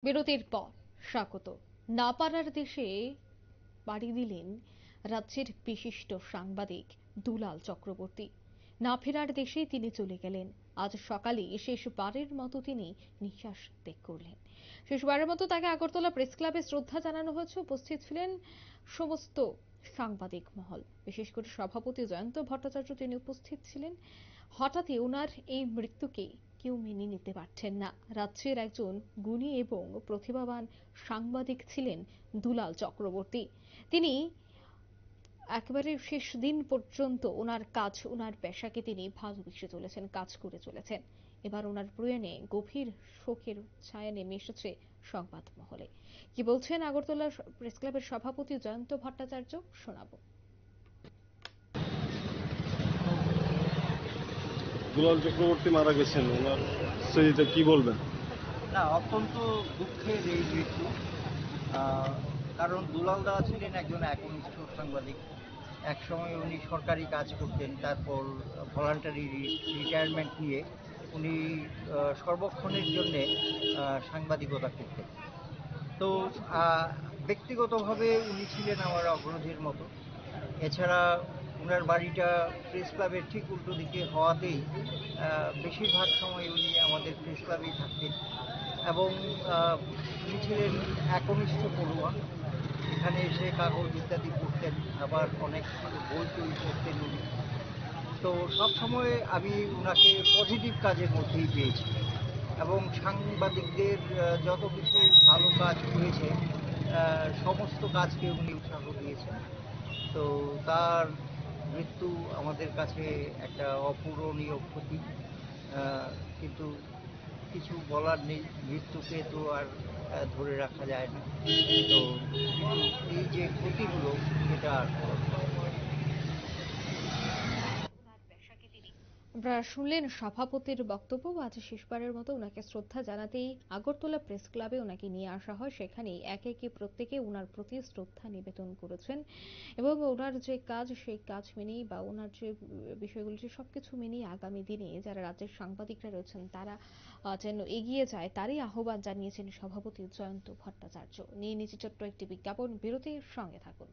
বিরতির পর স্বাগত। না পারার দেশে পাড়ি দিলেন রাজ্যের বিশিষ্ট সাংবাদিক দুলাল চক্রবর্তী। না ফেরার দেশে তিনি চলে গেলেন। আজ সকালে শেষবারের মতো তিনি নিঃশ্বাস ত্যাগ করলেন। শেষবারের মতো তাকে আগরতলা প্রেস ক্লাবে শ্রদ্ধা জানানো হয়েছে। উপস্থিত ছিলেন সমস্ত সাংবাদিক মহল, বিশেষ করে সভাপতি জয়ন্ত ভট্টাচার্য তিনি উপস্থিত ছিলেন। হঠাৎই ওনার এই মৃত্যুকে কেউ মেনে নিতে পারছেন না। রাজ্যের একজন গুণী এবং প্রতিভাবান সাংবাদিক ছিলেন দুলাল চক্রবর্তী। তিনি একেবারে শেষ দিন পর্যন্ত ওনার কাজ, ওনার পেশাকে তিনি ভালোবেসে চলেছেন, কাজ করে চলেছেন। এবার ওনার প্রয়াণে গভীর শোকের ছায়া নেমে এসেছে সংবাদ মহলে। কি বলছেন আগরতলা প্রেস ক্লাবের সভাপতি জয়ন্ত ভট্টাচার্য, শোনাবো। দুলাল চক্রবর্তী মারা গেছেন, ওনার স্মৃতিতে কি বলবেন? না, অত্যন্ত দুঃখের এই মৃত্যু। কারণ দুলাল দা ছিলেন একজন একনিষ্ঠ সাংবাদিক। একসময় উনি সরকারি কাজ করতেন, তারপর ভলান্টারি রিটায়ারমেন্ট নিয়ে উনি সর্বক্ষণের জন্যে সাংবাদিকতা করতেন। তো ব্যক্তিগতভাবে উনি ছিলেন আমার অগ্রজের মতো। এছাড়া ওনার বাড়িটা প্রেস ক্লাবের ঠিক উল্টো দিকে হওয়াতেই বেশিরভাগ সময় উনি আমাদের প্রেস ক্লাবেই থাকতেন এবং উনি ছিলেন একনিষ্ঠ পড়ুয়া। এখানে এসে কাগজ ইত্যাদি পড়তেন, আবার অনেক বই তৈরি করতেন উনি। তো সব সময় আমি ওনাকে পজিটিভ কাজের মধ্যেই পেয়েছি এবং সাংবাদিকদের যত কিছু ভালো কাজ হয়েছে সমস্ত কাজকে উনি উৎসাহ দিয়েছেন। তো তার মৃত্যু আমাদের কাছে একটা অপূরণীয় ক্ষতি, কিন্তু কিছু বলার নেই, মৃত্যুকে তো আর ধরে রাখা যায় না। তো কিন্তু এই যে ক্ষতিগুলো এটা আর আপনারা শুনলেন সভাপতির বক্তব্য। আজ শেষবারের মতো ওনাকে শ্রদ্ধা জানাতেই আগরতলা প্রেস ক্লাবে ওনাকে নিয়ে আসা হয়। সেখানেই একে একে প্রত্যেকে ওনার প্রতি শ্রদ্ধা নিবেদন করেছেন এবং ওনার যে কাজ, সেই কাজ মেনেই বা ওনার যে বিষয়গুলো সবকিছু মেনেই আগামী দিনে যারা রাজ্যের সাংবাদিকরা রয়েছেন তারা যেন এগিয়ে যায়, তারই আহ্বান জানিয়েছেন সভাপতি জয়ন্ত ভট্টাচার্য। নিয়ে নিচে ছোট্ট একটি বিজ্ঞাপন বিরতির সঙ্গে থাকুন।